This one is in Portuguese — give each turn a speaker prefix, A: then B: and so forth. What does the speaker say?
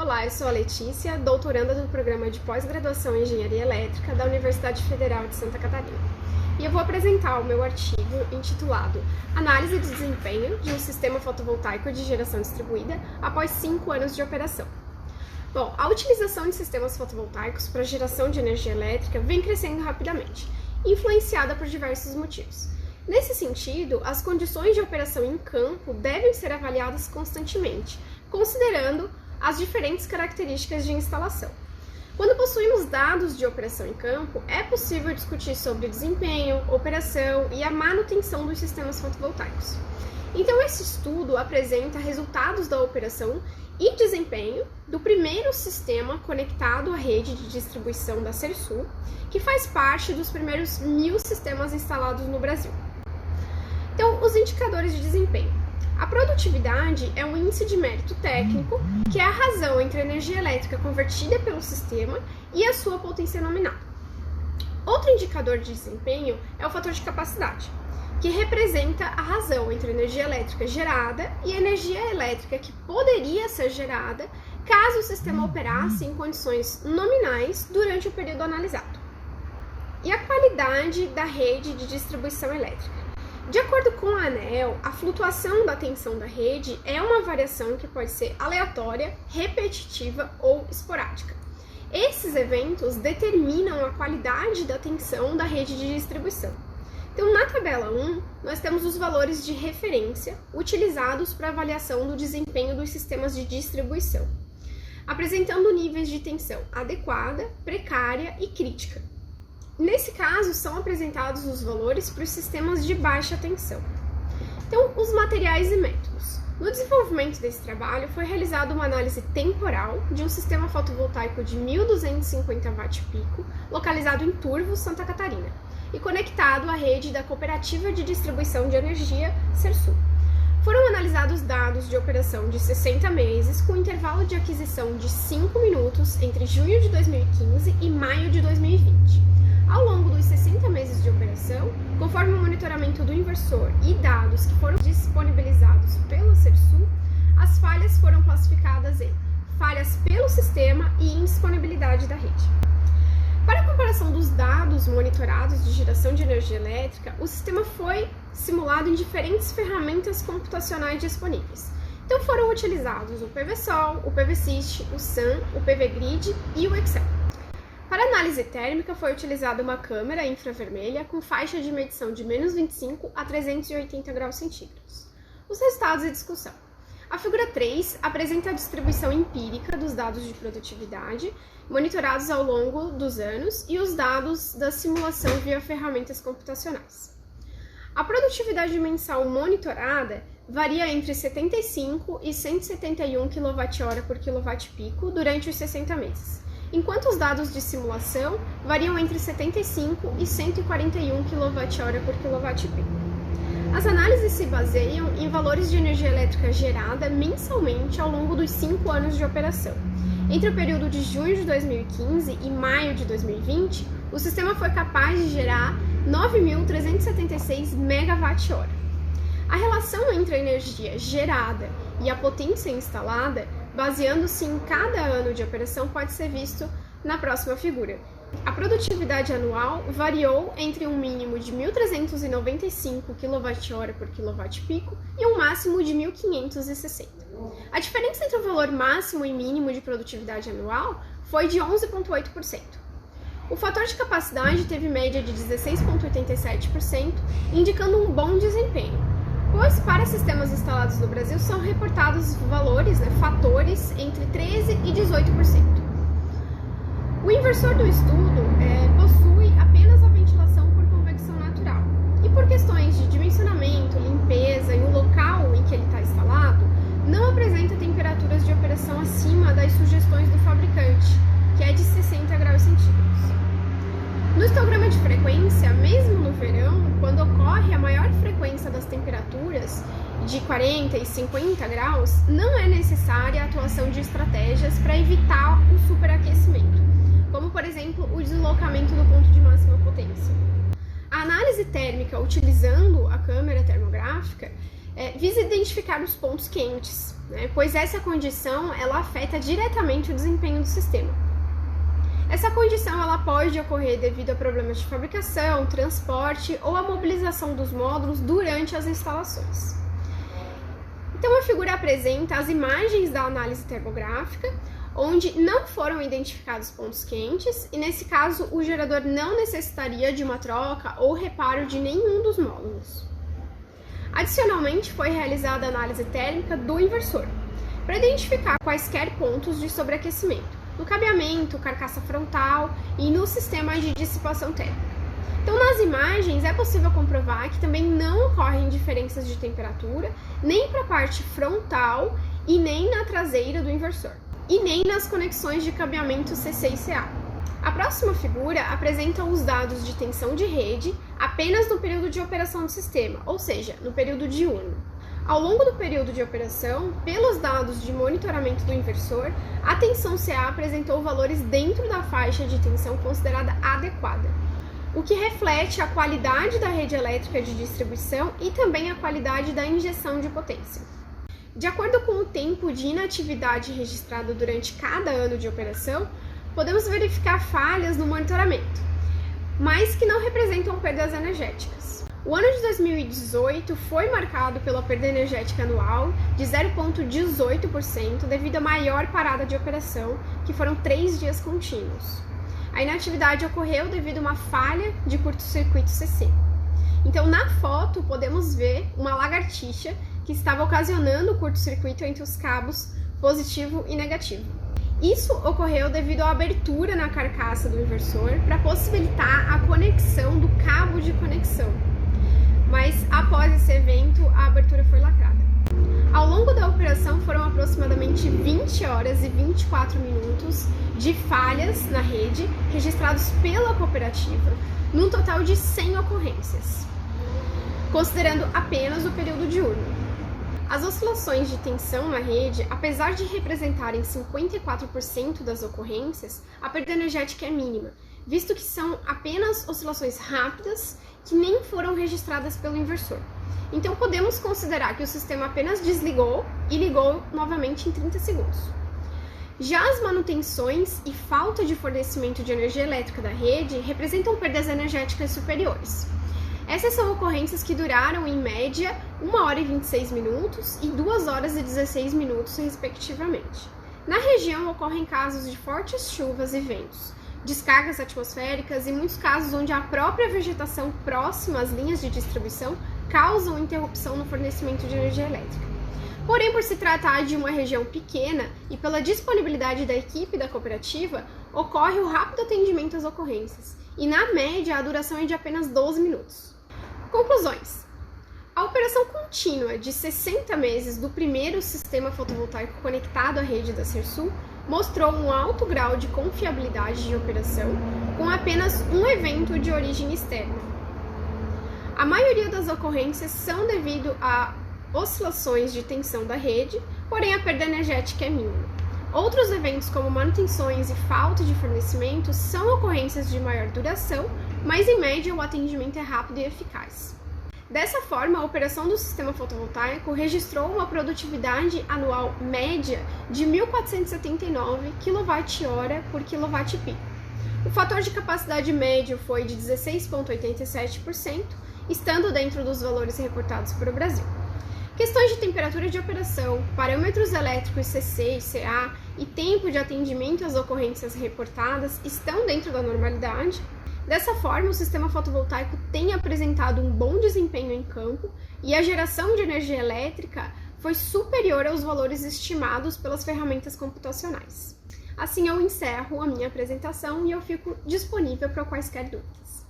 A: Olá, eu sou a Letícia, doutoranda do programa de pós-graduação em Engenharia Elétrica da Universidade Federal de Santa Catarina. E eu vou apresentar o meu artigo intitulado Análise de desempenho de um sistema fotovoltaico de geração distribuída após 5 anos de operação. Bom, a utilização de sistemas fotovoltaicos para geração de energia elétrica vem crescendo rapidamente, influenciada por diversos motivos. Nesse sentido, as condições de operação em campo devem ser avaliadas constantemente, considerando as diferentes características de instalação. Quando possuímos dados de operação em campo, é possível discutir sobre desempenho, operação e a manutenção dos sistemas fotovoltaicos. Então, esse estudo apresenta resultados da operação e desempenho do primeiro sistema conectado à rede de distribuição da Sersul, que faz parte dos primeiros 1.000 sistemas instalados no Brasil. Então, os indicadores de desempenho. A produtividade é um índice de mérito técnico, que é a razão entre a energia elétrica convertida pelo sistema e a sua potência nominal. Outro indicador de desempenho é o fator de capacidade, que representa a razão entre a energia elétrica gerada e a energia elétrica que poderia ser gerada caso o sistema operasse em condições nominais durante o período analisado. E a qualidade da rede de distribuição elétrica. De acordo com a ANEEL, a flutuação da tensão da rede é uma variação que pode ser aleatória, repetitiva ou esporádica. Esses eventos determinam a qualidade da tensão da rede de distribuição. Então, na tabela 1, nós temos os valores de referência utilizados para avaliação do desempenho dos sistemas de distribuição, apresentando níveis de tensão adequada, precária e crítica. Nesse caso, são apresentados os valores para os sistemas de baixa tensão. Então, os materiais e métodos. No desenvolvimento desse trabalho, foi realizada uma análise temporal de um sistema fotovoltaico de 1.250 Wp, localizado em Turvo, Santa Catarina, e conectado à rede da Cooperativa de Distribuição de Energia, Sersul. Foram analisados dados de operação de 60 meses, com intervalo de aquisição de 5 minutos entre junho de 2015 e maio de 2020. Ao longo dos 60 meses de operação, conforme o monitoramento do inversor e dados que foram disponibilizados pela Sersul, as falhas foram classificadas em falhas pelo sistema e indisponibilidade da rede. Para a comparação dos dados monitorados de geração de energia elétrica, o sistema foi simulado em diferentes ferramentas computacionais disponíveis. Então foram utilizados o PVSol, o PVSys, o SAM, o PVGrid e o Excel. Para análise térmica, foi utilizada uma câmera infravermelha com faixa de medição de menos 25 a 380 graus centígrados. Os resultados e discussão. A figura 3 apresenta a distribuição empírica dos dados de produtividade, monitorados ao longo dos anos, e os dados da simulação via ferramentas computacionais. A produtividade mensal monitorada varia entre 75 e 171 kWh por kWp durante os 60 meses. Enquanto os dados de simulação variam entre 75 e 141 kWh por kWp. As análises se baseiam em valores de energia elétrica gerada mensalmente ao longo dos 5 anos de operação. Entre o período de junho de 2015 e maio de 2020, o sistema foi capaz de gerar 9.376 MWh. A relação entre a energia gerada e a potência instalada, baseando-se em cada ano de operação, pode ser visto na próxima figura. A produtividade anual variou entre um mínimo de 1.395 kWh por kWp e um máximo de 1.560. A diferença entre o valor máximo e mínimo de produtividade anual foi de 11,8%. O fator de capacidade teve média de 16,87%, indicando um bom desempenho, pois para sistemas instalados no Brasil são reportados valores, fatores, entre 13% e 18%. O inversor do estudo possui apenas a ventilação por convecção natural, e por questões de dimensionamento, limpeza e o local em que ele está instalado, não apresenta temperaturas de operação acima das sugestões do fabricante, que é de 60 graus centígrados. No histograma de frequência, mesmo no verão, quando ocorre a maior frequência das temperaturas, de 40 e 50 graus, não é necessária a atuação de estratégias para evitar o superaquecimento, como, por exemplo, o deslocamento do ponto de máxima potência. A análise térmica utilizando a câmera termográfica visa identificar os pontos quentes, né? Pois essa condição ela afeta diretamente o desempenho do sistema. Essa condição ela pode ocorrer devido a problemas de fabricação, transporte ou a mobilização dos módulos durante as instalações. Então a figura apresenta as imagens da análise termográfica, onde não foram identificados pontos quentes e nesse caso o gerador não necessitaria de uma troca ou reparo de nenhum dos módulos. Adicionalmente, foi realizada a análise térmica do inversor, para identificar quaisquer pontos de sobreaquecimento, no cabeamento, carcaça frontal e no sistema de dissipação térmica. Então, nas imagens, é possível comprovar que também não ocorrem diferenças de temperatura, nem para a parte frontal e nem na traseira do inversor, e nem nas conexões de cabeamento CC e CA. A próxima figura apresenta os dados de tensão de rede apenas no período de operação do sistema, ou seja, no período diurno. Ao longo do período de operação, pelos dados de monitoramento do inversor, a tensão CA apresentou valores dentro da faixa de tensão considerada adequada, o que reflete a qualidade da rede elétrica de distribuição e também a qualidade da injeção de potência. De acordo com o tempo de inatividade registrado durante cada ano de operação, podemos verificar falhas no monitoramento, mas que não representam perdas energéticas. O ano de 2018 foi marcado pela perda energética anual de 0,18% devido à maior parada de operação, que foram 3 dias contínuos. A inatividade ocorreu devido a uma falha de curto-circuito CC. Então, na foto, podemos ver uma lagartixa que estava ocasionando o curto-circuito entre os cabos positivo e negativo. Isso ocorreu devido à abertura na carcaça do inversor para possibilitar a conexão do cabo de conexão. Mas após esse evento, a abertura foi lacrada. Ao longo da operação foram aproximadamente 20 horas e 24 minutos de falhas na rede registrados pela cooperativa, num total de 100 ocorrências, considerando apenas o período diurno. As oscilações de tensão na rede, apesar de representarem 54% das ocorrências, a perda energética é mínima, visto que são apenas oscilações rápidas que nem foram registradas pelo inversor. Então podemos considerar que o sistema apenas desligou e ligou novamente em 30 segundos. Já as manutenções e falta de fornecimento de energia elétrica da rede representam perdas energéticas superiores. Essas são ocorrências que duraram, em média, 1 hora e 26 minutos e 2 horas e 16 minutos, respectivamente. Na região, ocorrem casos de fortes chuvas e ventos, descargas atmosféricas e muitos casos onde a própria vegetação próxima às linhas de distribuição causam interrupção no fornecimento de energia elétrica. Porém, por se tratar de uma região pequena e pela disponibilidade da equipe da cooperativa, ocorre o rápido atendimento às ocorrências e, na média, a duração é de apenas 12 minutos. Conclusões. A operação contínua de 60 meses do primeiro sistema fotovoltaico conectado à rede da Sersul mostrou um alto grau de confiabilidade de operação, com apenas um evento de origem externa. A maioria das ocorrências são devido a oscilações de tensão da rede, porém a perda energética é mínima. Outros eventos, como manutenções e falta de fornecimento, são ocorrências de maior duração, mas em média o atendimento é rápido e eficaz. Dessa forma, a operação do sistema fotovoltaico registrou uma produtividade anual média de 1.479 kWh por kWp. O fator de capacidade médio foi de 16,87%, estando dentro dos valores reportados para o Brasil. Questões de temperatura de operação, parâmetros elétricos CC e CA e tempo de atendimento às ocorrências reportadas estão dentro da normalidade. Dessa forma, o sistema fotovoltaico tem apresentado um bom desempenho em campo e a geração de energia elétrica foi superior aos valores estimados pelas ferramentas computacionais. Assim, eu encerro a minha apresentação e eu fico disponível para quaisquer dúvidas.